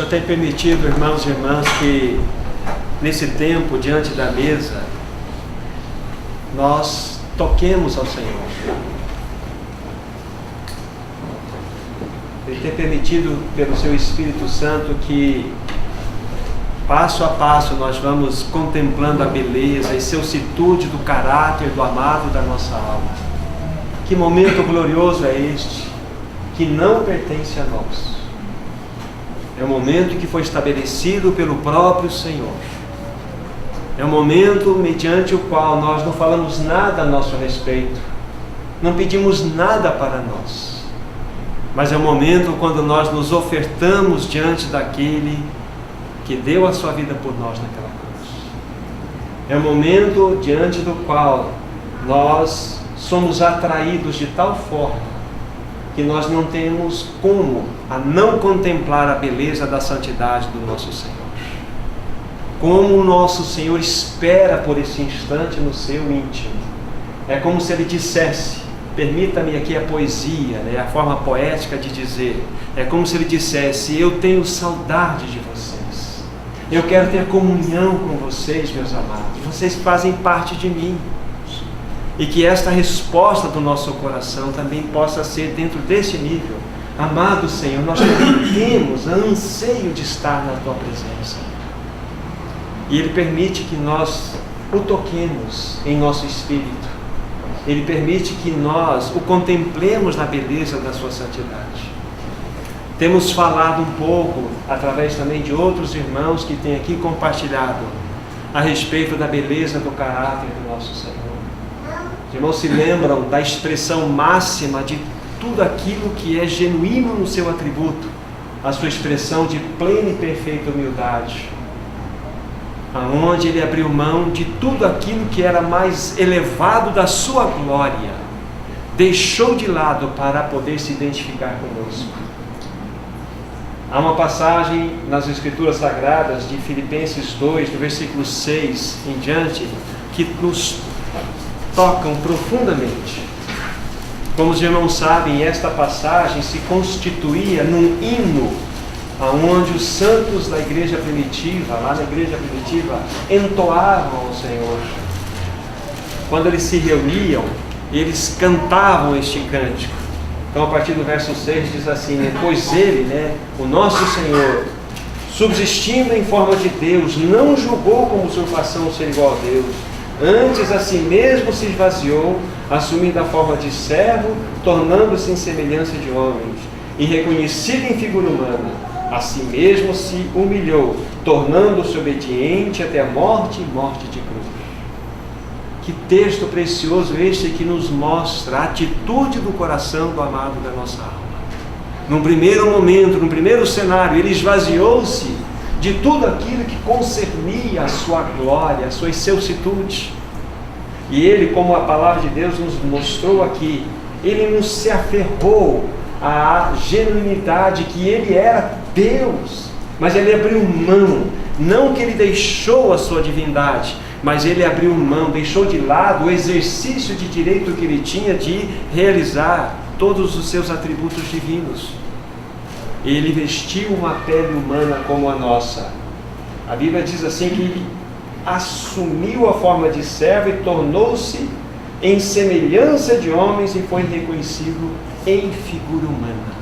Senhor tem permitido, irmãos e irmãs, que nesse tempo, diante da mesa, nós toquemos ao Senhor. Ele tem permitido, pelo seu Espírito Santo, que passo a passo nós vamos contemplando a beleza e ceucitude do caráter do amado da nossa alma. Que momento glorioso é este, que não pertence a nós. É um momento que foi estabelecido pelo próprio Senhor. É um momento mediante o qual nós não falamos nada a nosso respeito, não pedimos nada para nós, mas é um momento quando nós nos ofertamos diante daquele que deu a sua vida por nós naquela cruz. É um momento diante do qual nós somos atraídos de tal forma que nós não temos como a não contemplar a beleza da santidade do nosso Senhor. Como o nosso Senhor espera por esse instante no seu íntimo. É como se Ele dissesse, permita-me aqui a poesia, a forma poética de dizer, é como se Ele dissesse: eu tenho saudade de vocês, eu quero ter comunhão com vocês, meus amados, vocês fazem parte de mim. E que esta resposta do nosso coração também possa ser dentro desse nível. Amado Senhor, nós também temos anseio de estar na Tua presença. E Ele permite que nós o toquemos em nosso espírito. Ele permite que nós o contemplemos na beleza da Sua santidade. Temos falado um pouco, através também de outros irmãos que têm aqui compartilhado, a respeito da beleza do caráter do nosso Senhor. Os irmãos se lembram da expressão máxima de tudo aquilo que é genuíno no seu atributo, a sua expressão de plena e perfeita humildade, aonde Ele abriu mão de tudo aquilo que era mais elevado da sua glória, deixou de lado para poder se identificar conosco. Há uma passagem nas Escrituras Sagradas de Filipenses 2, do versículo 6 em diante, que nos tocam profundamente. Como os irmãos sabem, esta passagem se constituía num hino onde os santos da igreja primitiva, lá na igreja primitiva, entoavam ao Senhor. Quando eles se reuniam, eles cantavam este cântico. Então, a partir do verso 6 diz assim: pois Ele, o nosso Senhor, subsistindo em forma de Deus, não julgou como usurpação ser igual a Deus, antes a si mesmo se esvaziou, assumindo a forma de servo, tornando-se em semelhança de homens, e reconhecido em figura humana, a si mesmo se humilhou, tornando-se obediente até a morte e morte de cruz. Que texto precioso este que nos mostra a atitude do coração do amado da nossa alma. Num primeiro momento, num primeiro cenário, ele esvaziou-se de tudo aquilo que concernia a sua glória, a sua excelsitude. E ele, como a palavra de Deus nos mostrou aqui, ele não se aferrou à genuinidade que ele era Deus, mas ele abriu mão, não que ele deixou a sua divindade, mas ele abriu mão, deixou de lado o exercício de direito que ele tinha de realizar todos os seus atributos divinos. Ele vestiu uma pele humana como a nossa. A Bíblia diz assim que ele assumiu a forma de servo e tornou-se em semelhança de homens e foi reconhecido em figura humana.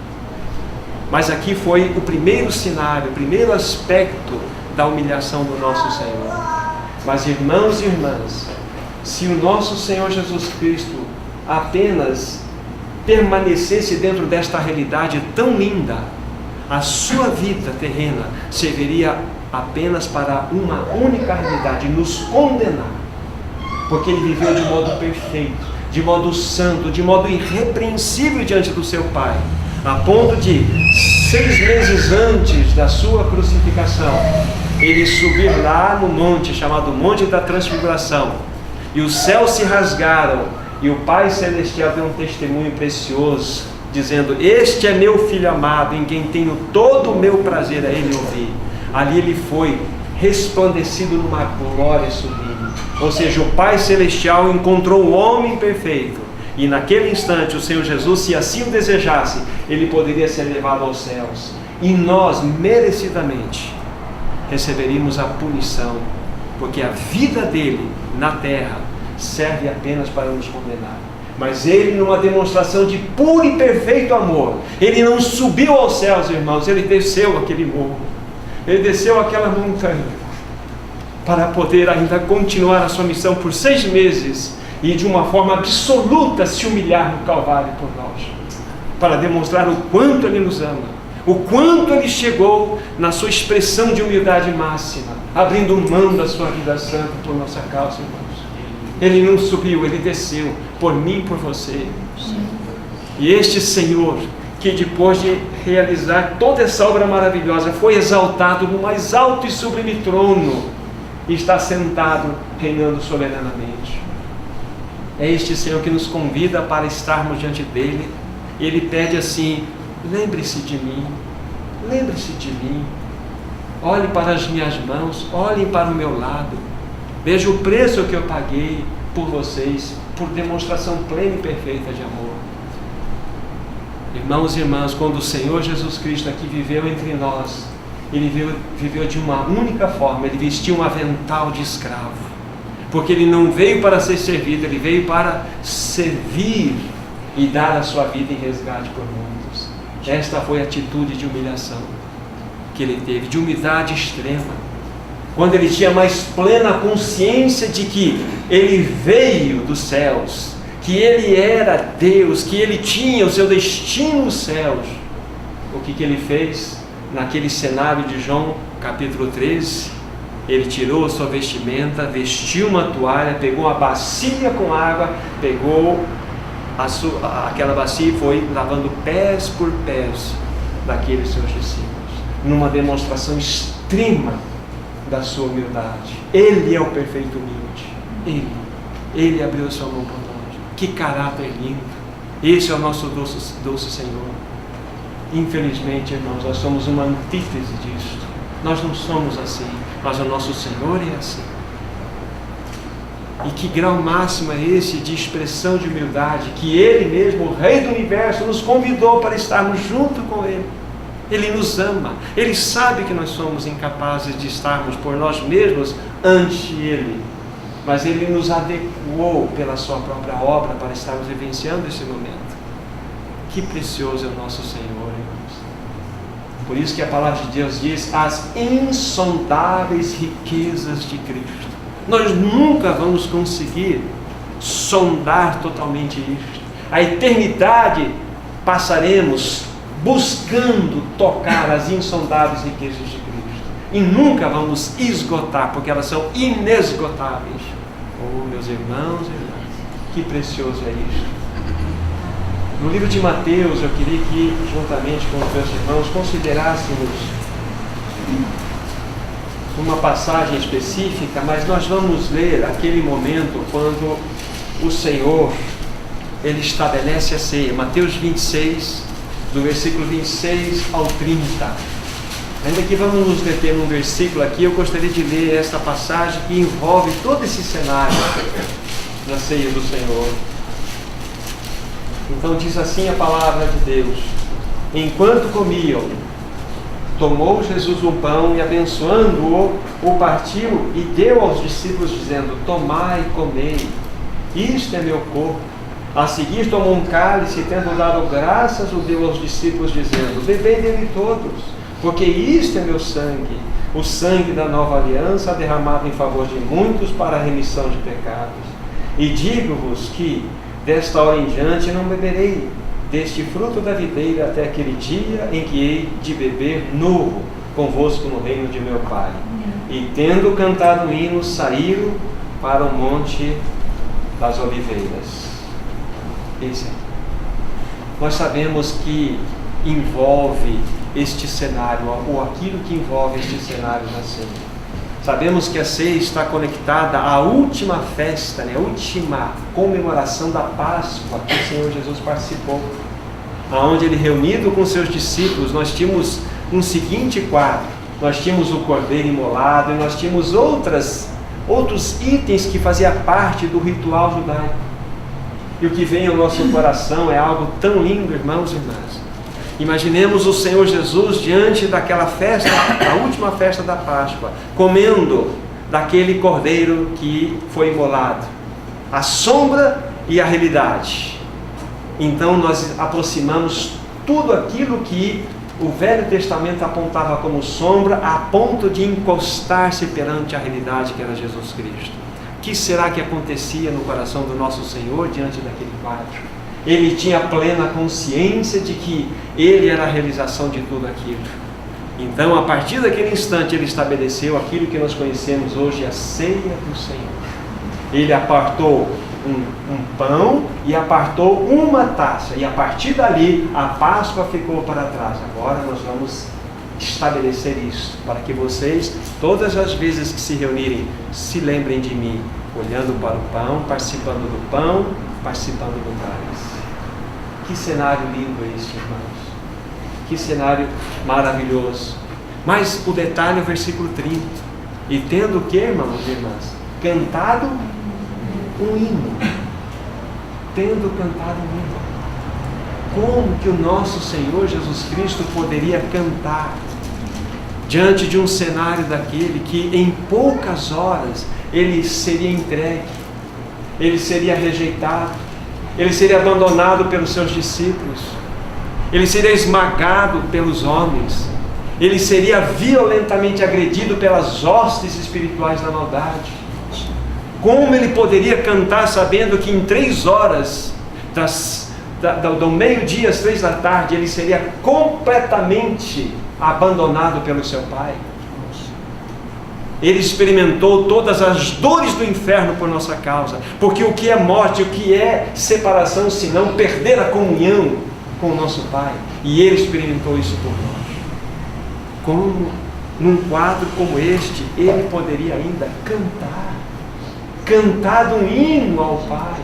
Mas aqui foi o primeiro cenário, o primeiro aspecto da humilhação do nosso Senhor. Mas, irmãos e irmãs, se o nosso Senhor Jesus Cristo apenas permanecesse dentro desta realidade tão linda, a sua vida terrena serviria apenas para uma única realidade: nos condenar. Porque ele viveu de modo perfeito, de modo santo, de modo irrepreensível diante do seu Pai, a ponto de 6 meses antes da sua crucificação, ele subir lá no monte chamado Monte da Transfiguração, e os céus se rasgaram, e o Pai Celestial deu um testemunho precioso, dizendo: este é meu Filho amado, em quem tenho todo o meu prazer a Ele ouvir. Ali ele foi resplandecido numa glória sublime. Ou seja, o Pai Celestial encontrou o homem perfeito, e naquele instante o Senhor Jesus, se assim o desejasse, ele poderia ser levado aos céus. e nós, merecidamente, receberíamos a punição, porque a vida dele na terra serve apenas para nos condenar. Mas ele, numa demonstração de puro e perfeito amor, ele não subiu aos céus, irmãos, ele desceu aquele morro, ele desceu aquela montanha, para poder ainda continuar a sua missão por 6 meses, e de uma forma absoluta se humilhar no Calvário por nós, para demonstrar o quanto ele nos ama, o quanto ele chegou na sua expressão de humildade máxima, abrindo mão da sua vida santa por nossa causa, irmãos. Ele não subiu, ele desceu, por mim e por você. E este Senhor, que depois de realizar toda essa obra maravilhosa, foi exaltado no mais alto e sublime trono, e está sentado, reinando soberanamente. É este Senhor que nos convida para estarmos diante dele. Ele pede assim: lembre-se de mim, lembre-se de mim, olhe para as minhas mãos, olhem para o meu lado, veja o preço que eu paguei por vocês, por demonstração plena e perfeita de amor. Irmãos e irmãs, quando o Senhor Jesus Cristo aqui viveu entre nós, ele viveu de uma única forma, ele vestiu um avental de escravo, porque ele não veio para ser servido, ele veio para servir e dar a sua vida em resgate por muitos. Esta foi a atitude de humilhação que ele teve, de humildade extrema, quando ele tinha mais plena consciência de que ele veio dos céus, que ele era Deus, que ele tinha o seu destino nos céus. O que ele fez naquele cenário de João capítulo 13? Ele tirou a sua vestimenta, vestiu uma toalha, pegou uma bacia com água, pegou aquela bacia e foi lavando pés por pés daqueles seus discípulos, numa demonstração extrema da sua humildade. Ele é o perfeito humilde, ele abriu a sua mão por nós. Que caráter lindo! Esse é o nosso doce Senhor. Infelizmente, irmãos, nós somos uma antítese disto. Nós não somos assim, mas o nosso Senhor é assim. E que grau máximo é esse de expressão de humildade, que Ele mesmo, o Rei do Universo, nos convidou para estarmos junto com Ele. Ele nos ama, Ele sabe que nós somos incapazes de estarmos por nós mesmos ante Ele, mas Ele nos adequou pela sua própria obra para estarmos vivenciando esse momento. Que precioso é o nosso Senhor, irmãos. Por isso que a palavra de Deus diz: as insondáveis riquezas de Cristo. Nós nunca vamos conseguir sondar totalmente isto. A eternidade passaremos buscando tocar as insondáveis riquezas de Cristo, e nunca vamos esgotar, porque elas são inesgotáveis. Oh, meus irmãos e irmãs, que precioso é isto. No livro de Mateus, eu queria que, juntamente com os meus irmãos, considerássemos uma passagem específica, mas nós vamos ler aquele momento quando o Senhor, Ele estabelece a ceia. Mateus 26, do versículo 26 ao 30. Ainda que vamos nos deter num versículo aqui, eu gostaria de ler esta passagem que envolve todo esse cenário da ceia do Senhor. Então diz assim a palavra de Deus: enquanto comiam, tomou Jesus o pão e, abençoando-o, o partiu e deu aos discípulos, dizendo: tomai e comei, isto é meu corpo. A seguir tomou um cálice e, tendo dado graças, o deu aos discípulos, dizendo: bebei dele todos, porque isto é meu sangue, o sangue da nova aliança, derramado em favor de muitos para a remissão de pecados. E digo-vos que desta hora em diante não beberei deste fruto da videira até aquele dia em que hei de beber novo convosco no reino de meu Pai. E tendo cantado o hino, saíram para o monte das oliveiras. Esse é. Nós sabemos que envolve este cenário, ou aquilo que envolve este cenário na ceia. Sabemos que a ceia está conectada à última festa, a última comemoração da Páscoa que o Senhor Jesus participou, aonde Ele, reunido com seus discípulos, nós tínhamos um seguinte quadro: nós tínhamos o cordeiro imolado e nós tínhamos outros itens que faziam parte do ritual judaico. E o que vem ao nosso coração é algo tão lindo, irmãos e irmãs, Imaginemos o Senhor Jesus diante daquela festa, a última festa da Páscoa, comendo daquele cordeiro que foi imolado. A sombra e a realidade. Então nós aproximamos tudo aquilo que o Velho Testamento apontava como sombra, a ponto de encostar-se perante a realidade que era Jesus Cristo. O que será que acontecia no coração do nosso Senhor diante daquele quadro? Ele tinha plena consciência de que Ele era a realização de tudo aquilo. Então, a partir daquele instante, Ele estabeleceu aquilo que nós conhecemos hoje, a ceia do Senhor. Ele apartou um pão e apartou uma taça, e a partir dali a Páscoa ficou para trás. Agora nós vamos estabelecer isso, para que vocês, todas as vezes que se reunirem, se lembrem de mim, olhando para o pão, participando do pão, participando do cálice. Que cenário lindo é este, irmãos! Que cenário maravilhoso! Mas o detalhe é o versículo 30. E tendo o que, irmãos e irmãs? Cantado um hino. Tendo cantado um hino. Como que o nosso Senhor Jesus Cristo poderia cantar diante de um cenário daquele que em poucas horas Ele seria entregue, Ele seria rejeitado, Ele seria abandonado pelos seus discípulos, Ele seria esmagado pelos homens, Ele seria violentamente agredido pelas hostes espirituais da maldade? Como Ele poderia cantar sabendo que em 3 horas, do meio-dia às 3 da tarde, Ele seria completamente abandonado pelo seu Pai? Ele experimentou todas as dores do inferno por nossa causa, porque o que é morte, o que é separação, senão perder a comunhão com o nosso Pai? E Ele experimentou isso por nós. Como num quadro como este, Ele poderia ainda cantar um hino ao Pai?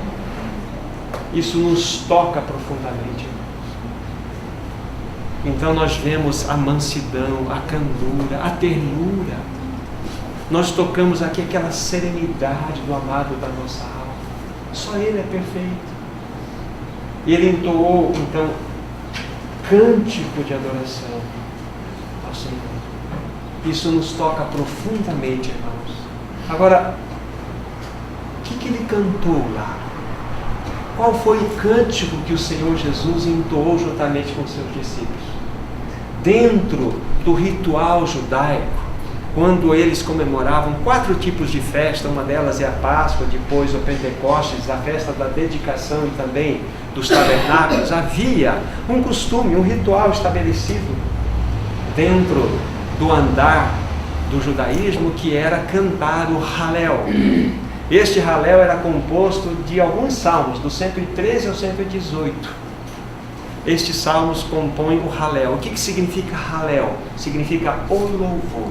Isso nos toca profundamente. Então nós vemos a mansidão, a candura, a ternura. Nós tocamos aqui aquela serenidade do amado da nossa alma. Só Ele é perfeito. E Ele entoou, então, cântico de adoração ao Senhor. Isso nos toca profundamente, irmãos. Agora, o que Ele cantou lá? Qual foi o cântico que o Senhor Jesus entoou juntamente com os seus discípulos? Dentro do ritual judaico, quando eles comemoravam 4 tipos de festa, uma delas é a Páscoa, depois o Pentecostes, a festa da dedicação e também dos tabernáculos, havia um costume, um ritual estabelecido dentro do andar do judaísmo, que era cantar o Halel. Este Halel era composto de alguns salmos, do 113 ao 118. Estes salmos compõem o Halel. O que significa Halel? Significa o louvor.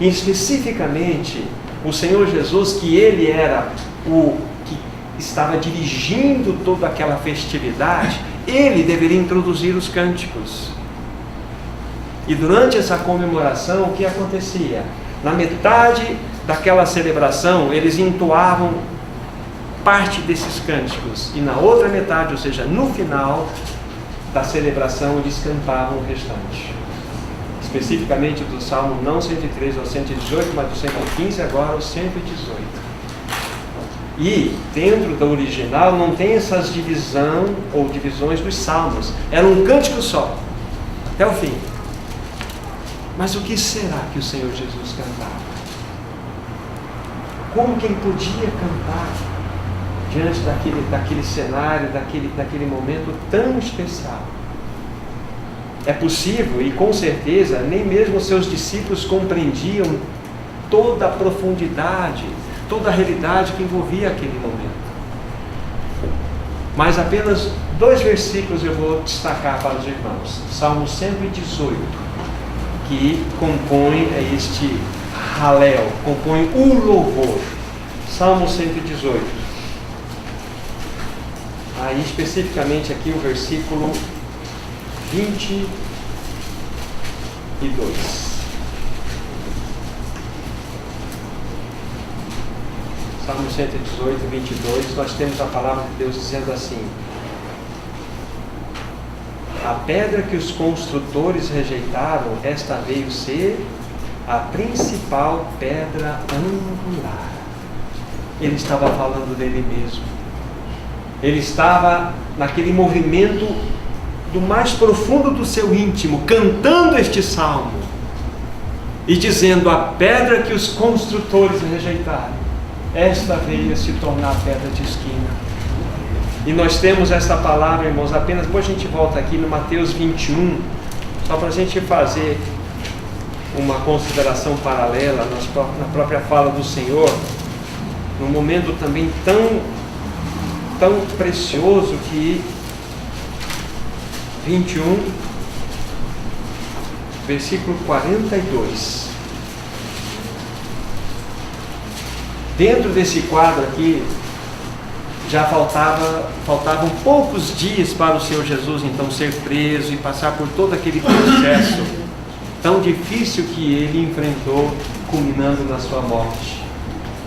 E especificamente, o Senhor Jesus, que Ele era o que estava dirigindo toda aquela festividade, Ele deveria introduzir os cânticos. E durante essa comemoração, o que acontecia? Na metade daquela celebração, eles entoavam parte desses cânticos, e na outra metade, ou seja, no final da celebração, eles cantavam o restante. Especificamente do Salmo não 113 ao 118, mas do 115 agora ao 118. E dentro do original não tem essas divisões dos salmos. Era um cântico só, até o fim. Mas o que será que o Senhor Jesus cantava? Como que Ele podia cantar diante daquele cenário, daquele momento tão especial? É possível, e com certeza, nem mesmo os seus discípulos compreendiam toda a profundidade, toda a realidade que envolvia aquele momento. Mas apenas 2 versículos eu vou destacar para os irmãos. Salmo 118, que compõe este Halel, compõe o louvor. Salmo 118. Aí especificamente aqui o versículo 22. Salmo 118, 22, nós temos a palavra de Deus dizendo assim: A pedra que os construtores rejeitaram, esta veio ser a principal pedra angular. Ele estava falando dele mesmo. Ele estava naquele movimento do mais profundo do seu íntimo, cantando este salmo e dizendo: a pedra que os construtores rejeitaram, esta veio se tornar a pedra de esquina. E nós temos esta palavra, irmãos, apenas depois a gente volta aqui no Mateus 21, só para a gente fazer uma consideração paralela na própria fala do Senhor, num momento também tão precioso que 21, versículo 42. Dentro desse quadro aqui, já faltavam poucos dias para o Senhor Jesus então ser preso e passar por todo aquele processo tão difícil que ele enfrentou, culminando na sua morte.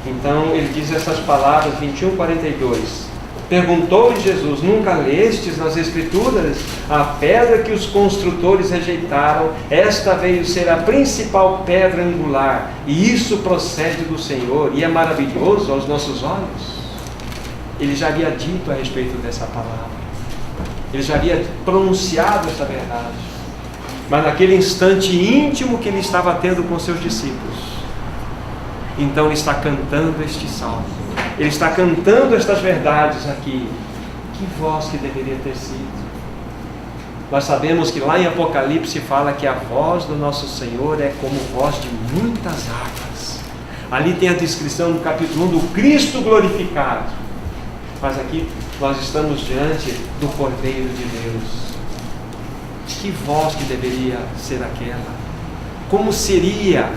Então ele diz essas palavras, 21:42. Perguntou-lhe Jesus: nunca lestes nas Escrituras? A pedra que os construtores rejeitaram, esta veio ser a principal pedra angular, e isso procede do Senhor, e é maravilhoso aos nossos olhos. Ele já havia dito a respeito dessa palavra, ele já havia pronunciado essa verdade, mas naquele instante íntimo que ele estava tendo com seus discípulos, então ele está cantando este salmo, ele está cantando estas verdades aqui. Que voz que deveria ter sido! Nós sabemos que lá em Apocalipse fala que a voz do nosso Senhor é como voz de muitas águas. Ali tem a descrição no capítulo 1 do Cristo glorificado. Mas aqui nós estamos diante do Cordeiro de Deus. Que voz que deveria ser aquela! Como seria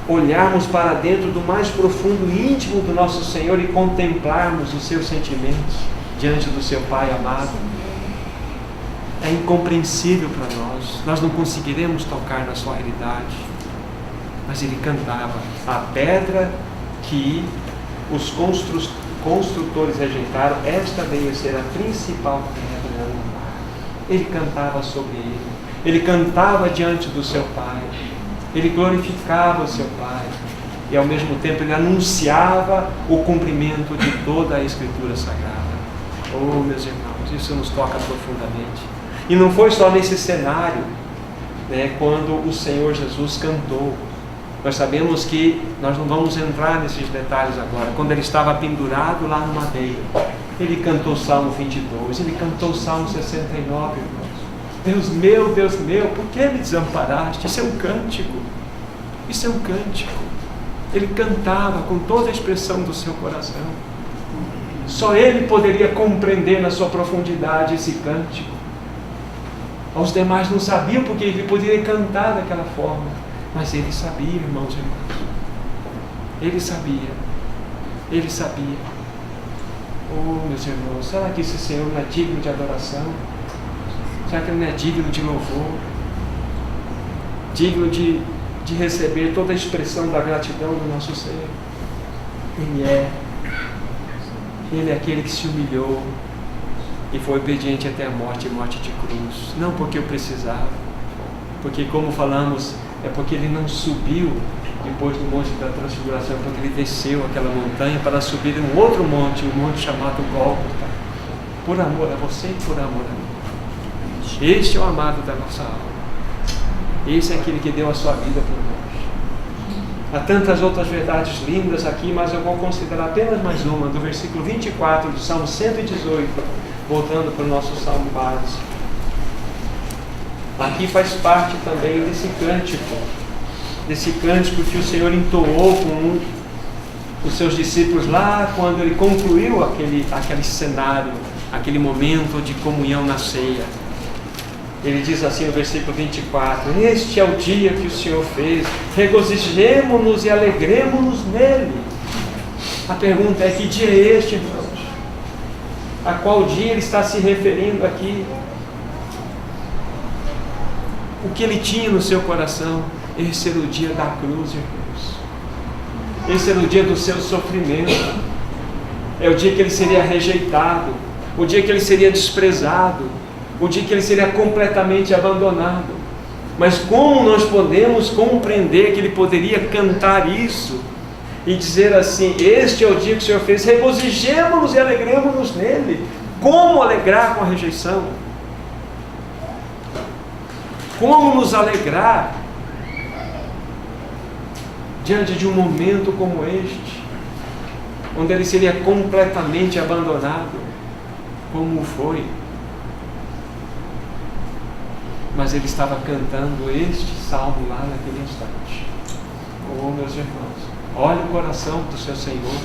olharmos para dentro do mais profundo íntimo do nosso Senhor e contemplarmos os seus sentimentos diante do seu Pai amado? É incompreensível para nós. Nós não conseguiremos tocar na sua realidade. Mas ele cantava: a pedra que os construtores rejeitaram, esta veio a ser a principal pedra angular. Ele cantava sobre ele cantava diante do seu Pai, ele glorificava o seu Pai, e ao mesmo tempo ele anunciava o cumprimento de toda a Escritura Sagrada. Oh, meus irmãos, isso nos toca profundamente. E não foi só nesse cenário, quando o Senhor Jesus cantou. Nós sabemos que nós não vamos entrar nesses detalhes agora. Quando ele estava pendurado lá no madeiro, ele cantou o Salmo 22, ele cantou o Salmo 69, irmãos. Deus meu, por que me desamparaste? Isso é um cântico. Isso é um cântico. Ele cantava com toda a expressão do seu coração. Só ele poderia compreender na sua profundidade esse cântico. Os demais não sabiam porque ele poderia cantar daquela forma. Mas ele sabia, irmãos e irmãs. Ele sabia. Ele sabia. Oh, meus irmãos, será que esse Senhor não é digno de adoração? Será que ele não é digno de louvor? Digno de receber toda a expressão da gratidão do nosso ser? Ele é. Ele é aquele que se humilhou e foi obediente até a morte e morte de cruz. Não porque eu precisava, porque, como falamos, é porque ele não subiu depois do monte da transfiguração, porque ele desceu aquela montanha para subir em um outro monte, um monte chamado Gólgota, por amor a você e por amor a mim. Este é o amado da nossa alma. Esse é aquele que deu a sua vida por nós. Há tantas outras verdades lindas aqui, mas eu vou considerar apenas mais uma, do versículo 24 do Salmo 118, voltando para o nosso Salmo base. Aqui faz parte também desse cântico que o Senhor entoou com os seus discípulos lá quando ele concluiu aquele cenário, aquele momento de comunhão na ceia. Ele diz assim no versículo 24: este é o dia que o Senhor fez, regozijemo-nos e alegremo-nos nele. A pergunta é: que dia é este, irmãos? A qual dia ele está se referindo aqui? O que ele tinha no seu coração? Esse era o dia da cruz, irmãos. Esse era o dia do seu sofrimento. É o dia que ele seria rejeitado, o dia que ele seria desprezado, o dia que ele seria completamente abandonado. Mas como nós podemos compreender que ele poderia cantar isso e dizer assim: este é o dia que o Senhor fez, regozijemo-nos e alegremos-nos nele? Como alegrar com a rejeição? Como nos alegrar diante de um momento como este, onde ele seria completamente abandonado, como foi? Mas ele estava cantando este salmo lá naquele instante. Oh, meus irmãos, olha o coração do seu Senhor,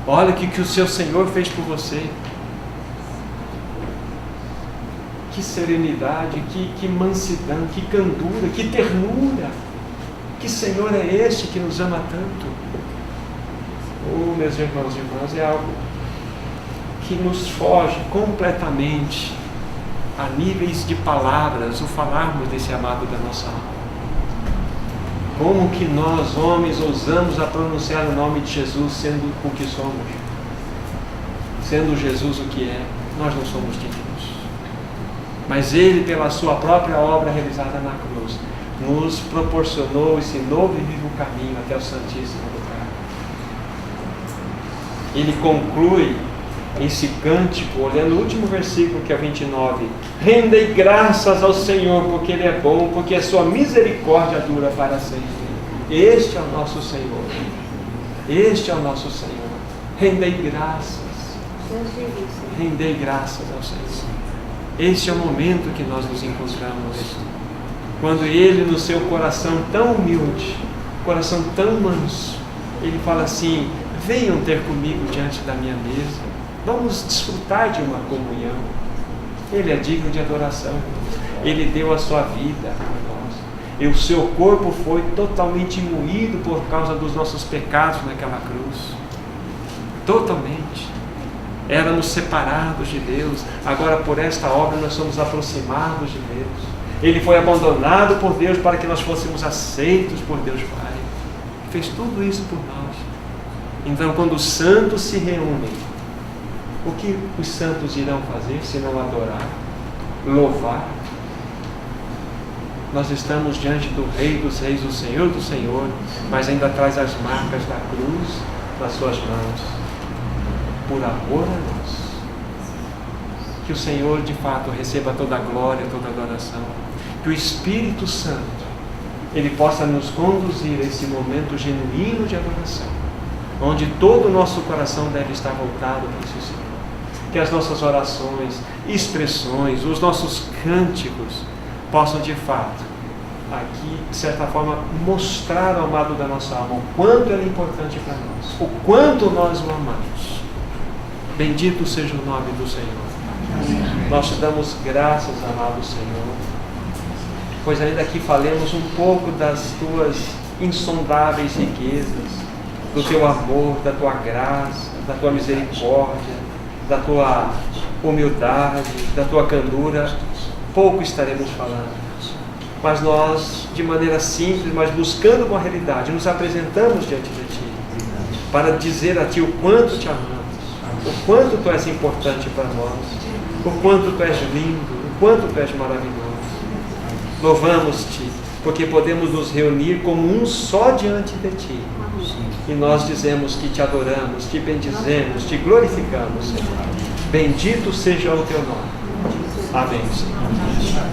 olha o que o seu Senhor fez por você. Que serenidade, que mansidão, que candura, que ternura. Que Senhor é este que nos ama tanto? Oh, meus irmãos e irmãs, é algo que nos foge completamente a níveis de palavras, o falarmos desse amado da nossa alma. Como que nós, homens, ousamos a pronunciar o nome de Jesus sendo o que somos? Sendo Jesus o que é, nós não somos dignos. Mas Ele, pela sua própria obra realizada na cruz, nos proporcionou esse novo e vivo caminho até o Santíssimo lugar. Ele conclui esse cântico, olhando o último versículo, que é o 29. Rendei graças ao Senhor, porque Ele é bom, porque a sua misericórdia dura para sempre. Este é o nosso Senhor. Este é o nosso Senhor. Rendei graças. Rendei graças ao Senhor. Este é o momento que nós nos encontramos, quando Ele, no seu coração tão humilde, coração tão manso, Ele fala assim: venham ter comigo diante da minha mesa, vamos desfrutar de uma comunhão. Ele é digno de adoração, Ele deu a sua vida por nós, e o seu corpo foi totalmente moído por causa dos nossos pecados naquela cruz, totalmente. Éramos separados de Deus, agora por esta obra nós somos aproximados de Deus. Ele foi abandonado por Deus para que nós fôssemos aceitos por Deus Pai. Fez tudo isso por nós. Então, quando os santos se reúnem, o que os santos irão fazer se não adorar, louvar? Nós estamos diante do Rei dos Reis, do Senhor do Senhor, mas ainda traz as marcas da cruz nas suas mãos. Por amor a nós. Que o Senhor de fato receba toda a glória, toda a adoração. Que o Espírito Santo, Ele possa nos conduzir a esse momento genuíno de adoração, onde todo o nosso coração deve estar voltado para esse Senhor. Que as nossas orações, expressões, os nossos cânticos possam de fato, aqui, de certa forma, mostrar ao amado da nossa alma o quanto ele é importante para nós, o quanto nós o amamos. Bendito seja o nome do Senhor. Amém. Nós te damos graças, amado Senhor, pois ainda que falemos um pouco das tuas insondáveis riquezas, do teu amor, da tua graça, da tua misericórdia, da tua humildade, da tua candura, pouco estaremos falando. Mas nós, de maneira simples, mas buscando com a realidade, nos apresentamos diante de Ti, para dizer a Ti o quanto Te amamos, o quanto Tu és importante para nós, o quanto Tu és lindo, o quanto Tu és maravilhoso. Louvamos-Te, porque podemos nos reunir como um só diante de Ti. E nós dizemos que Te adoramos, Te bendizemos, Te glorificamos, Senhor. Bendito seja o Teu nome. Amém, Senhor.